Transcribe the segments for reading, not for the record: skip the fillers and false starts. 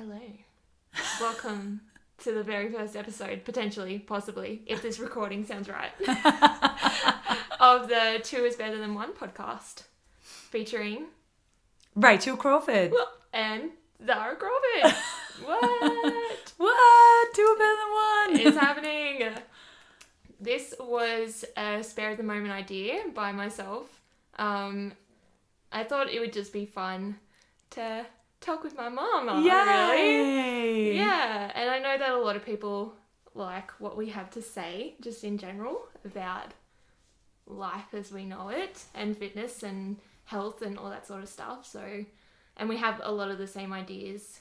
Hello. Welcome to the very first episode, potentially, possibly, if this recording sounds right, of the Two is Better Than One podcast, featuring Rachel Crawford. And Zara Crawford. What? What? Two are better than one. It's happening. This was a spare of the moment idea by myself. I thought it would just be fun to talk with my mum, really. Yeah, and I know that a lot of people like what we have to say just in general about life as we know it and fitness and health and all that sort of stuff. So, and we have a lot of the same ideas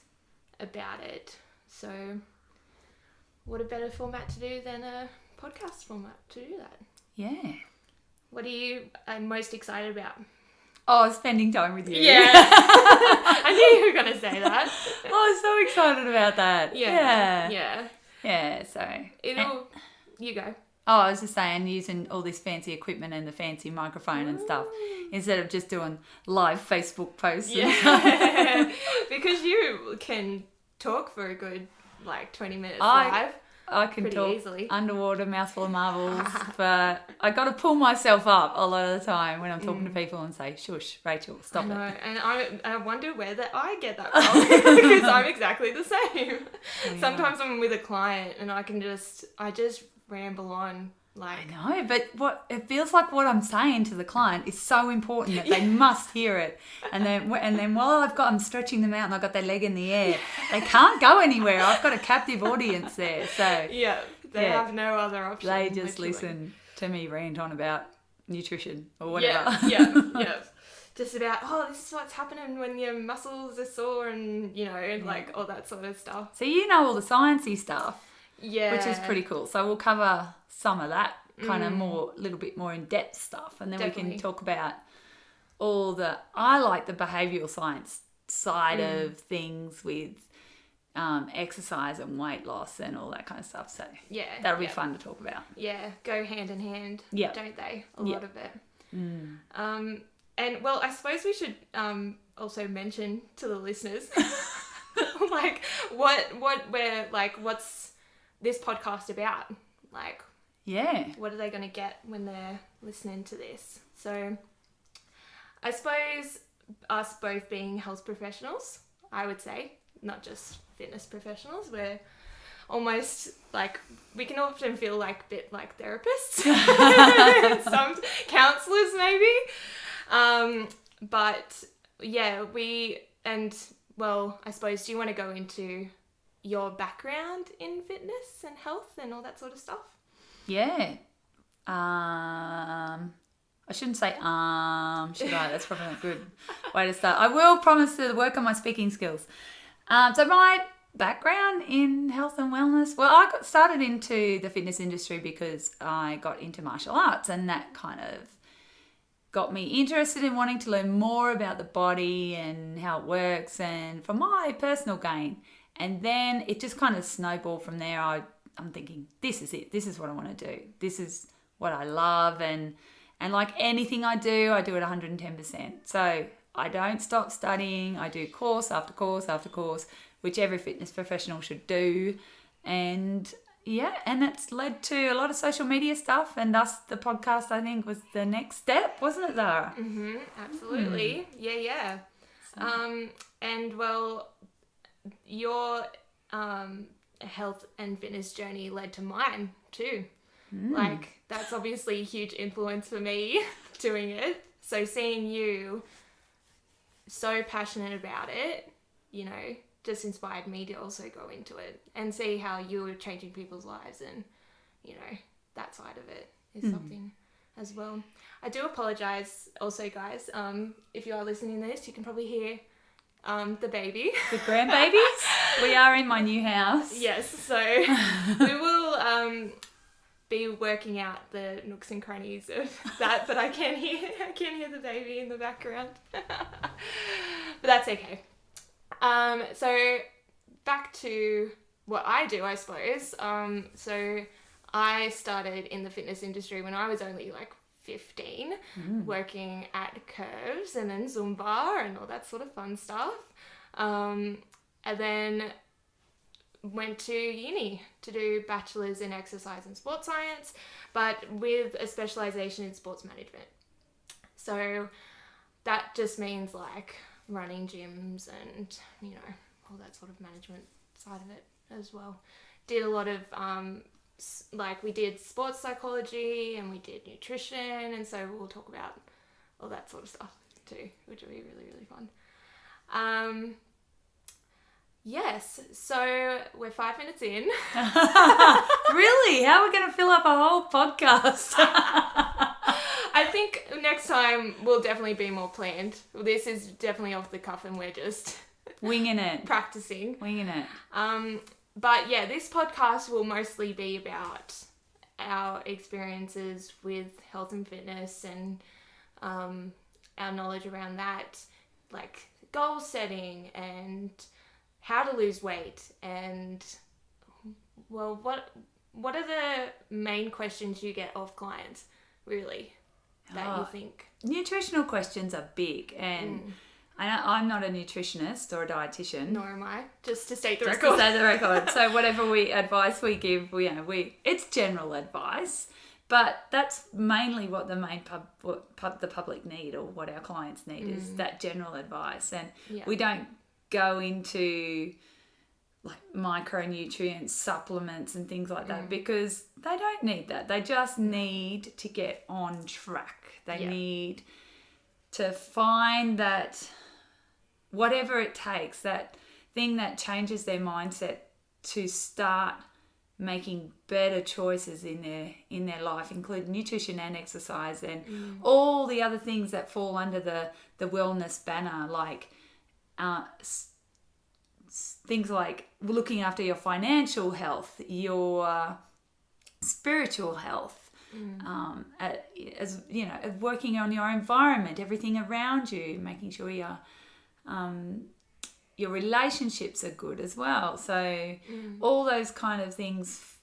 about it. So what a better format to do than a podcast format to do that. Yeah. What are you most excited about? Oh, spending time with you. Yeah. I knew you were going to say that. I was so excited about that. Yeah. So. You go. Oh, I was just saying, using all this fancy equipment and the fancy microphone and stuff, instead of just doing live Facebook posts. Yeah. Because you can talk for a good, 20 minutes live. I can talk easily. Underwater, mouthful of marbles, but I got to pull myself up a lot of the time when I'm talking to people and say, shush, Rachel, stop it. And I wonder where I get that from, because I'm exactly the same. Yeah. Sometimes I'm with a client and I just ramble on. I know, but it feels like what I'm saying to the client is so important that they must hear it. And then while I'm stretching them out and I've got their leg in the air, they can't go anywhere. I've got a captive audience there. So they have no other option. They just listen to me rant on about nutrition or whatever. Yeah. Just about, this is what's happening when your muscles are sore and, all that sort of stuff. So you know all the sciencey stuff. Yeah. Which is pretty cool. So we'll cover some of that kind of little bit more in-depth stuff. And then we can talk about I like the behavioural science side of things with exercise and weight loss and all that kind of stuff. So that'll be fun to talk about. Yeah, go hand in hand, don't they? A lot of it. And I suppose we should also mention to the listeners what's this podcast about? What are they going to get when they're listening to this? So I suppose us both being health professionals, I would say, not just fitness professionals, we're almost we can often feel a bit like therapists, some counsellors maybe. But yeah, I suppose, do you want to go into your background in fitness and health and all that sort of stuff? Yeah. I shouldn't say should I? That's probably not a good way to start. I will promise to work on my speaking skills. So my background in health and wellness, I got started into the fitness industry because I got into martial arts, and that kind of got me interested in wanting to learn more about the body and how it works and for my personal gain. And then it just kind of snowballed from there. I'm thinking, this is it. This is what I want to do. This is what I love. And like anything I do it 110%. So I don't stop studying. I do course after course after course, which every fitness professional should do. And and it's led to a lot of social media stuff. And thus the podcast, I think, was the next step, wasn't it, Zara? Mm-hmm, absolutely. Yeah. Your health and fitness journey led to mine too. That's obviously a huge influence for me doing it. So seeing you so passionate about it, just inspired me to also go into it and see how you were changing people's lives, and that side of it is something as well. I do apologize also, guys. If you are listening to this, you can probably hear the baby. The grandbabies. We are in my new house. Yes, so we will be working out the nooks and crannies of that, but I can hear the baby in the background. But that's okay. So back to what I do, I suppose. So I started in the fitness industry when I was only 15, working at Curves and then Zumba and all that sort of fun stuff. and then went to uni to do bachelor's in exercise and sports science, but with a specialization in sports management. So that just means like running gyms and, you know, all that sort of management side of it as well. Did a lot of, like we did sports psychology and we did nutrition, and so we'll talk about all that sort of stuff too, which will be really, really fun. Yes, so we're 5 minutes in. Really? How are we going to fill up a whole podcast? I think next time we'll definitely be more planned. This is definitely off the cuff and we're just winging it. Practicing. Winging it. But yeah, this podcast will mostly be about our experiences with health and fitness and our knowledge around that, like goal setting and how to lose weight, and well, what are the main questions you get off clients, really, that you think? Nutritional questions are big, and I'm not a nutritionist or a dietitian. Nor am I. Just to state the record. record. To state the record. So whatever advice we give, it's general advice, but that's mainly what the main the public need, or what our clients need, is that general advice, and we don't go into like micronutrients, supplements and things like that, because they don't need that. They just need to get on track. They need to find that whatever it takes, that thing that changes their mindset to start making better choices in their life, including nutrition and exercise and all the other things that fall under the wellness banner, like things like looking after your financial health, your spiritual health, as you know, working on your environment, everything around you, making sure your relationships are good as well. So all those kind of things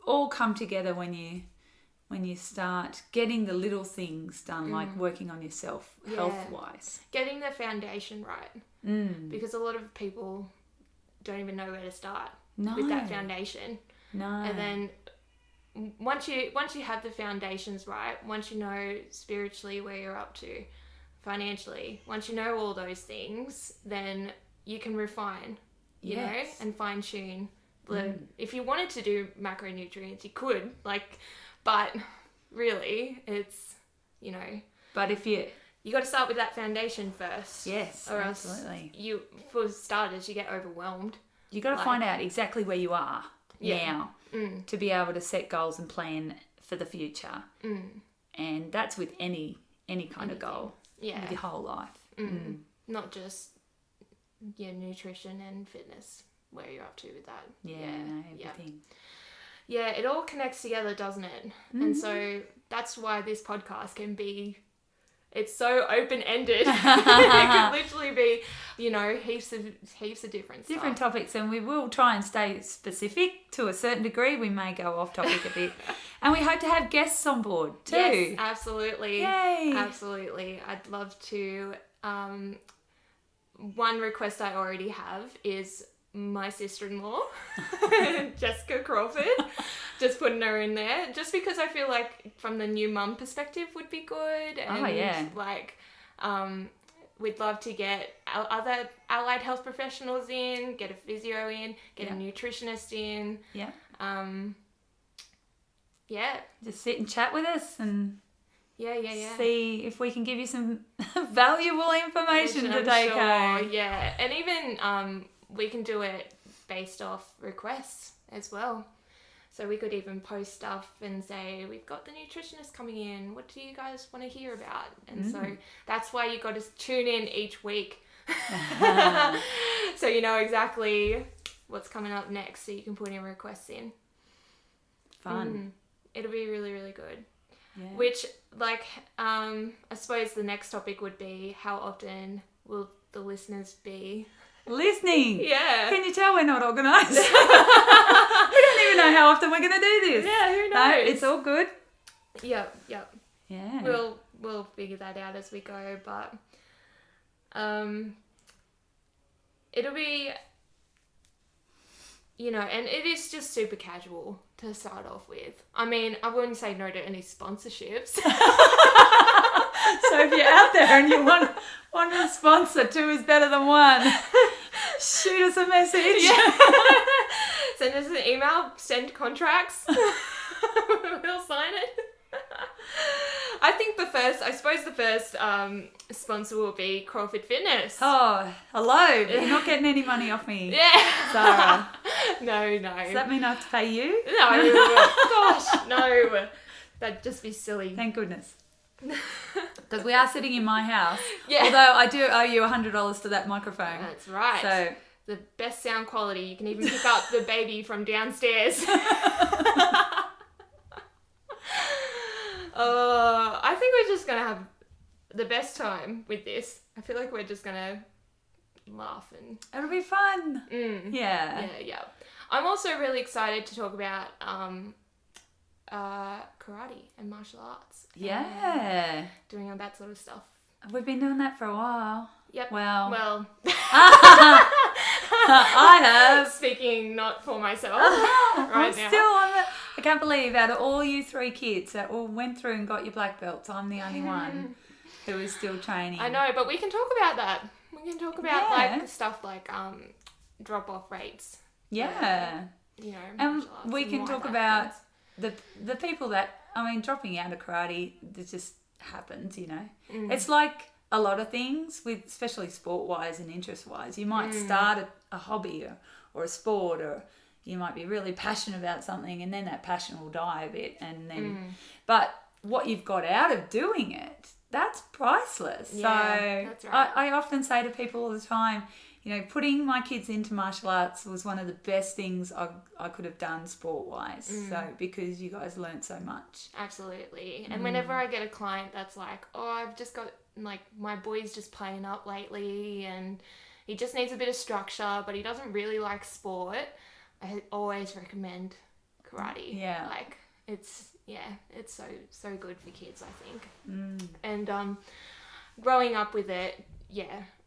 all come together when you start getting the little things done, like working on yourself health-wise. Getting the foundation right. Because a lot of people don't even know where to start with that foundation. No. And then once you have the foundations right, once you know spiritually where you're up to, financially, once you know all those things, then you can refine, you know, and fine tune. If you wanted to do macronutrients, you could, but really it's, you know. But if you got to start with that foundation first. Yes, or absolutely. Else for starters, you get overwhelmed. You got to find out exactly where you are now to be able to set goals and plan for the future. And that's with any kind of goal. Yeah. With your whole life. Not just nutrition and fitness, where you're up to with that. Everything. Yeah, it all connects together, doesn't it? And so that's why this podcast can be, it's so open-ended. It could literally be, heaps of different topics, and we will try and stay specific to a certain degree. We may go off topic a bit, and we hope to have guests on board too. Yes, absolutely. Yay! Absolutely. I'd love to. One request I already have is my sister-in-law, Jessica Crawford. Just putting her in there, just because I feel like from the new mum perspective would be good. And we'd love to get other allied health professionals in, get a physio in, get a nutritionist in. Just sit and chat with us and see if we can give you some valuable information to take home. Yeah, and even we can do it based off requests as well. So we could even post stuff and say, we've got the nutritionist coming in. What do you guys want to hear about? And so that's why you got to tune in each week. So you know exactly what's coming up next, so you can put in requests in. Fun. It'll be really, really good. Yeah. Which, I suppose the next topic would be, how often will the listeners be listening? Yeah. Can you tell we're not organised? We don't even know how often we're going to do this. Yeah, who knows? No, it's all good. Yep. Yeah. We'll figure that out as we go, but it'll be and it is just super casual to start off with. I mean, I wouldn't say no to any sponsorships. So if you're out there and you want a sponsor, 2 is better than 1. Shoot us a message. Yeah. Send us an email, send contracts. We'll sign it. I think the first sponsor will be Crawford Fitness. Oh, hello. But you're not getting any money off me. Yeah. Zara. No. Does that mean I have to pay you? No. Gosh, no. That'd just be silly. Thank goodness. Because we are sitting in my house. Yeah. Although I do owe you $100 for that microphone. That's right. So the best sound quality. You can even pick up the baby from downstairs. I think we're just going to have the best time with this. I feel like we're just going to laugh and... it'll be fun. Yeah. Yeah. I'm also really excited to talk about karate and martial arts. Yeah. Doing all that sort of stuff. We've been doing that for a while. Yep. Well. I have. Speaking not for myself right now. I can't believe out of all you 3 kids that all went through and got your black belts, I'm the only one who is still training. I know, but we can talk about that. We can talk about like stuff like drop-off rates. Yeah. And we can talk about the people that, dropping out of karate, it just happens, It's like a lot of things, with especially sport-wise and interest-wise. You might start a hobby or a sport, or you might be really passionate about something, and then that passion will die a bit. And then, but what you've got out of doing it, that's priceless. Yeah, so that's right. I often say to people all the time, putting my kids into martial arts was one of the best things I could have done sport-wise. So because you guys learnt so much. Absolutely. And whenever I get a client that's like, I've just got, like, my boy's just playing up lately and he just needs a bit of structure, but he doesn't really like sport, I always recommend karate. Yeah. Like, it's so good for kids, I think. And growing up with it,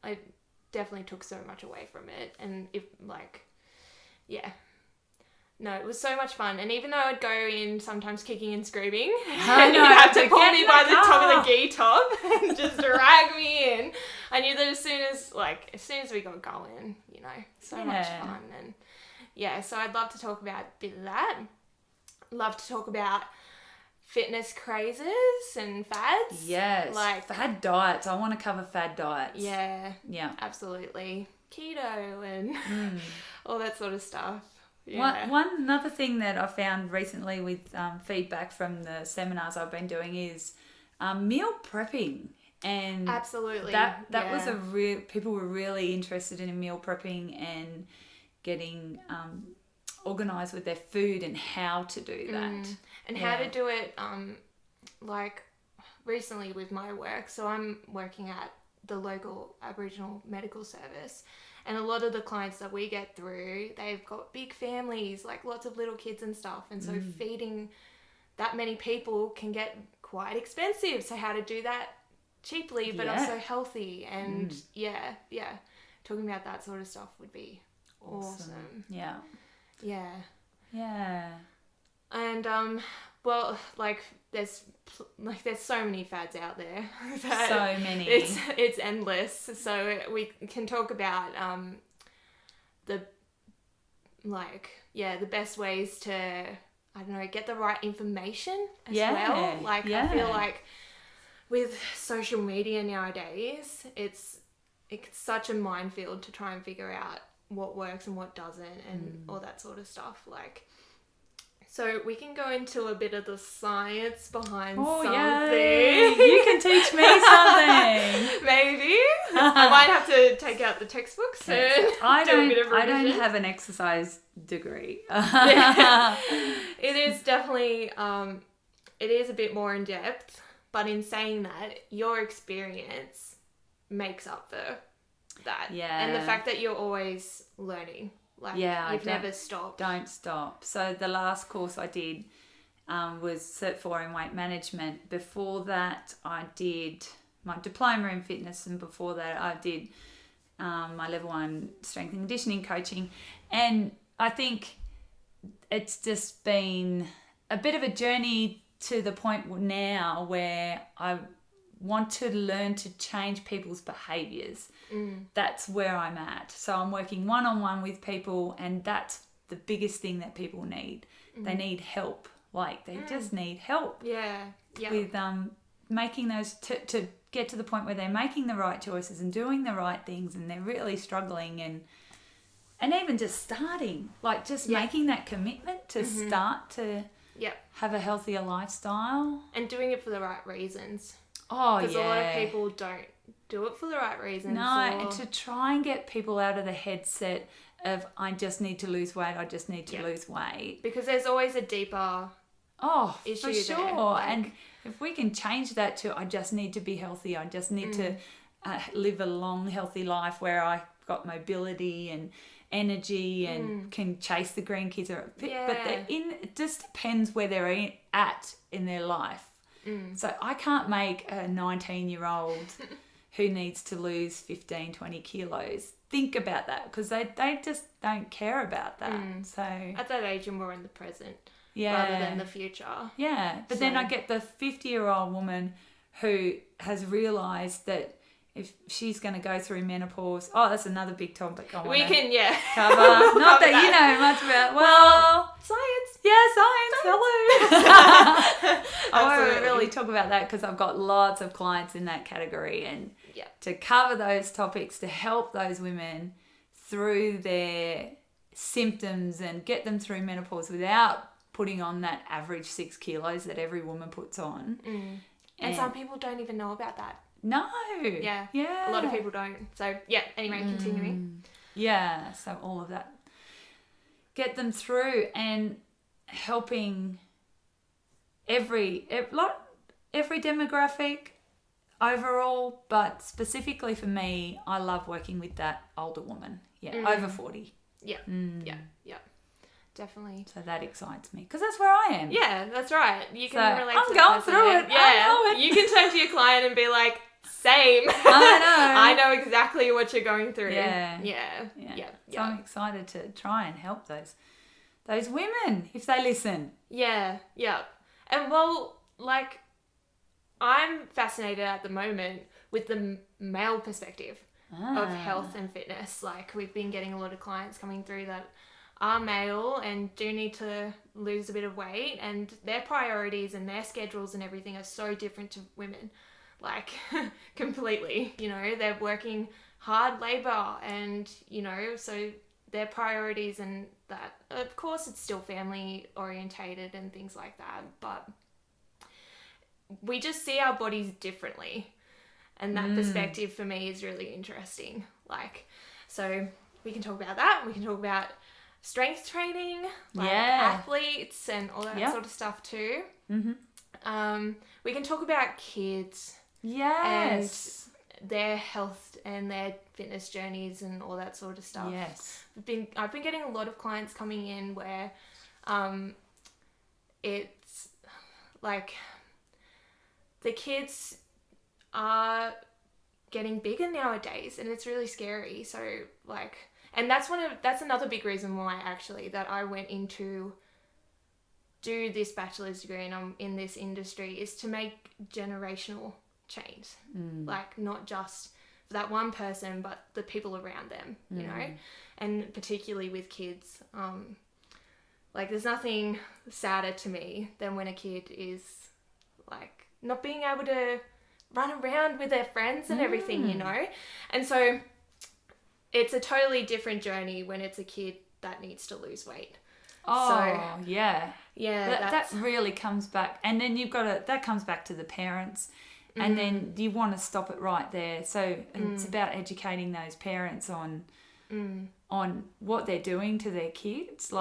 I definitely took so much away from it. And it was so much fun. And even though I'd go in sometimes kicking and screaming, and you'd have to pull me by the top of the gi top and just drag me in, I knew that as soon as we got going, so much fun. And so I'd love to talk about a bit of that. Love to talk about fitness crazes and fads. Yes. Like fad diets. I want to cover fad diets. Yeah. Yeah. Absolutely. Keto and all that sort of stuff. Yeah. One another thing that I found recently with feedback from the seminars I've been doing is meal prepping. And absolutely. That was people were really interested in meal prepping and getting organised with their food and how to do that. And how to do it, like recently with my work. So I'm working at the local Aboriginal medical service, and a lot of the clients that we get through, they've got big families, like lots of little kids and stuff. And so feeding that many people can get quite expensive. So how to do that cheaply, but also healthy. And talking about that sort of stuff would be awesome. Yeah. Yeah. Yeah. And there's so many fads out there. So many. It's endless. So we can talk about the best ways to, get the right information as well. I feel like with social media nowadays, it's such a minefield to try and figure out what works and what doesn't and all that sort of stuff. So we can go into a bit of the science behind something. Yay. You can teach me something. Maybe. I might have to take out the textbooks and do a bit of revision. I don't have an exercise degree. It is definitely, it is a bit more in depth, but in saying that, your experience makes up for that. Yeah. And the fact that you're always learning. You've never stopped. Don't stop. So the last course I did was Cert 4 in weight management. Before that, I did my diploma in fitness, and before that, I did my level 1 strength and conditioning coaching. And I think it's just been a bit of a journey to the point now where I want to learn to change people's behaviours. That's where I'm at. So I'm working one-on-one with people, and that's the biggest thing that people need. They need help. Like, they just need help. Yeah. With making those, to get to the point where they're making the right choices and doing the right things, and they're really struggling, and even just starting, like just making that commitment to start to have a healthier lifestyle. And doing it for the right reasons. Oh, yeah. Because a lot of people don't do it for the right reasons. No, and to try and get people out of the headset of, I just need to lose weight, I just need to lose weight. Because there's always a deeper issue for sure. there. Like, and if we can change that to, I just need to be healthy, I just need to live a long, healthy life where I've got mobility and energy and can chase the grandkids. But it just depends where they're at in their life. So I can't make a 19-year-old who needs to lose 15, 20 kilos think about that, because they just don't care about that. So at that age, you're more in the present rather than the future. Yeah, but then I get the 50-year-old woman who has realised that if she's going to go through menopause, that's another big topic I want to cover. Not that you know much about. Science. Yeah, science. Hello. I won't really talk about that because I've got lots of clients in that category, and to cover those topics, to help those women through their symptoms and get them through menopause without putting on that average 6 kilos that every woman puts on. And some people don't even know about that. No. Yeah. A lot of people don't. So, anyway, continuing. Yeah, so all of that. Get them through, and helping every demographic overall, but specifically for me, I love working with that older woman. Over 40. Yeah. Definitely. So that excites me, because that's where I am. Yeah, that's right. You can relate to I'm going through it. Yeah. I know it. You can turn to your client and be like, same. I know. I know exactly what you're going through. Yeah. So I'm excited to try and help those women if they listen. Yeah. And I'm fascinated at the moment with the male perspective of health and fitness. Like, we've been getting a lot of clients coming through that are male and do need to lose a bit of weight, and their priorities and their schedules and everything are so different to women. Like, completely, they're working hard labor, and, so their priorities, and that, of course, it's still family orientated and things like that, but we just see our bodies differently, and that perspective for me is really interesting. Like, so we can talk about that. We can talk about strength training, athletes and all that sort of stuff too. We can talk about kids. Yes. And their health and their fitness journeys and all that sort of stuff. Yes. I've been getting a lot of clients coming in where it's like the kids are getting bigger nowadays, and it's really scary. So and that's another big reason why actually that I went into do this bachelor's degree and I'm in this industry, is to make generational change. Like, not just for that one person, but the people around them, you know, and particularly with kids. There's nothing sadder to me than when a kid is like not being able to run around with their friends and everything, and so it's a totally different journey when it's a kid that needs to lose weight. Yeah, that really comes back, and then that comes back to the parents, and then you want to stop it right there. So it's about educating those parents on what they're doing to their kids.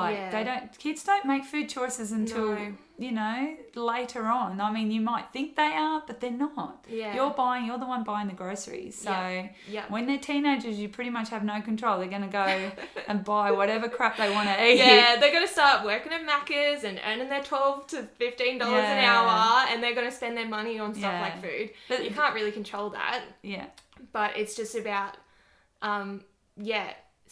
Kids don't make food choices until later on. I mean, you might think they are, but they're not. You're the one buying the groceries. So when they're teenagers, you pretty much have no control. They're going to go and buy whatever crap they want to eat. They're going to start working at Macca's and earning their $12 to $15 an hour, and they're going to spend their money on stuff like food. But you can't really control that. But it's just about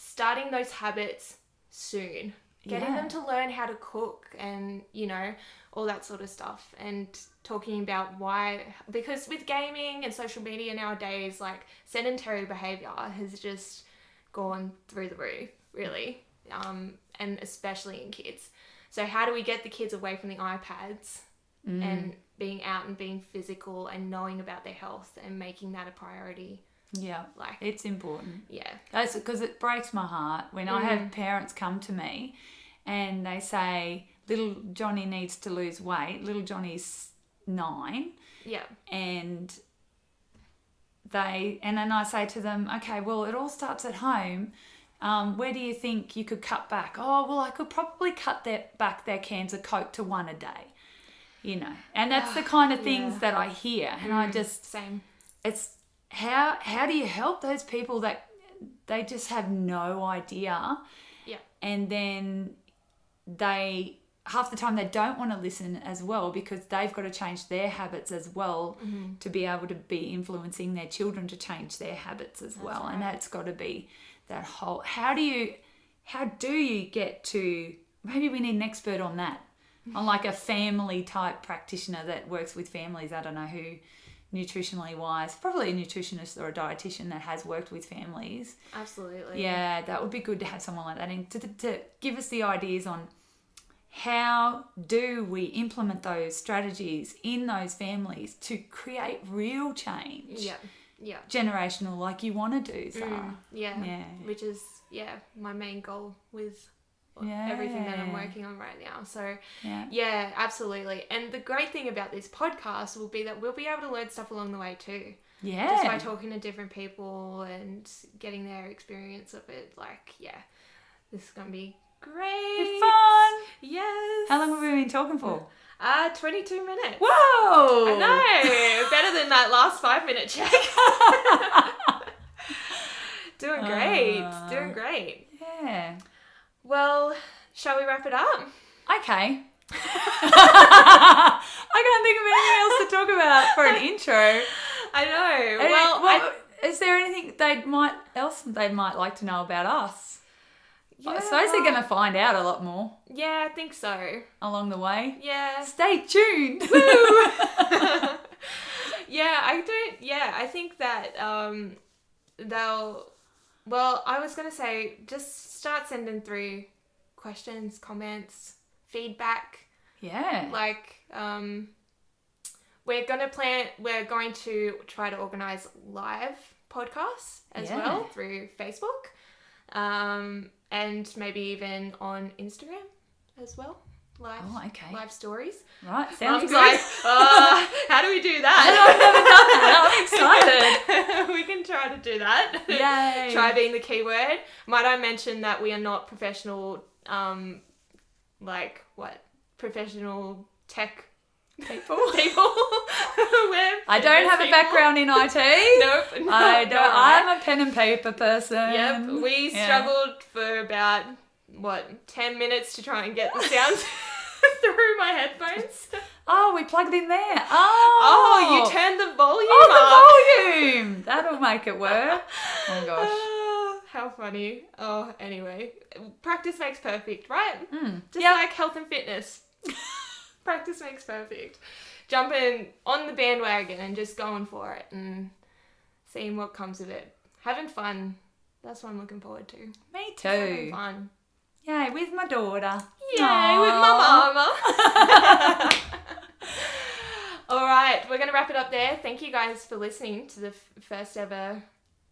starting those habits soon. Getting them to learn how to cook and, you know, all that sort of stuff. And talking about why, because with gaming and social media nowadays, like sedentary behavior has just gone through the roof, really. And especially in kids. So how do we get the kids away from the iPads and being out and being physical and knowing about their health and making that a priority? Yeah, Like, it's important. Yeah. That's because it breaks my heart when I have parents come to me and they say, little Johnny needs to lose weight. Little Johnny's 9. Yeah. And then I say to them, okay, well, it all starts at home. Where do you think you could cut back? Oh, well, I could probably cut back their cans of Coke to 1 a day, you know. And that's the kind of things that I hear. And I just... Same. It's how do you help those people that they just have no idea? Yeah. And then half the time they don't want to listen as well because they've got to change their habits as well to be able to be influencing their children to change their habits as well. Right. And that's got to be that whole, how do you get to, maybe we need an expert on that, on like a family type practitioner that works with families. I don't know who, nutritionally wise, probably a nutritionist or a dietitian that has worked with families. Absolutely. Yeah, that would be good to have someone like that and to give us the ideas on how do we implement those strategies in those families to create real change. Yeah. Generational, like you want to do, Zara. Yeah. Which is, my main goal with everything that I'm working on right now. So, yeah, absolutely. And the great thing about this podcast will be that we'll be able to learn stuff along the way too. Yeah. Just by talking to different people and getting their experience of it. Like, this is going to be great. Fun. Yes. How long have we been talking for? 22 minutes. Whoa. I know. Better than that last 5-minute check. Doing great. Yeah. Well, shall we wrap it up? Okay. I can't think of anything else to talk about for an intro. I know. Is there anything they might like to know about us? Yeah, I suppose they're going to find out a lot more. Yeah, I think so. Along the way. Yeah. Stay tuned. Woo! I think that they'll... Well, I was going to say, just start sending through questions, comments, feedback. Yeah. Like, we're going to try to organise live podcasts as well through Facebook. And maybe even on Instagram as well. Live stories. Right, sounds good. Like, how do we do that? I've never done that. I'm excited. We can try to do that. Yay. Try being the keyword. Might I mention that we are not professional, professional tech people. I don't have a background in IT. Nope. I don't. I'm a pen and paper person. Yep. We struggled for about 10 minutes to try and get the sounds through my headphones. Oh, we plugged in there. Oh, you turned the volume up. The volume. That'll make it work. Oh gosh. How funny. Oh, anyway, practice makes perfect, right? Just like health and fitness. Practice makes perfect. Jumping on the bandwagon and just going for it and seeing what comes of it. Having fun. That's what I'm looking forward to. Me too. Having fun. Yay, with my daughter. Yay, with my mama. All right, we're going to wrap it up there. Thank you guys for listening to the first ever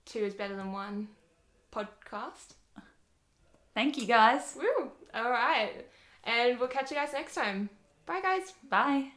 2 is Better Than 1 podcast. Thank you guys. Woo. All right. And we'll catch you guys next time. Bye, guys. Bye.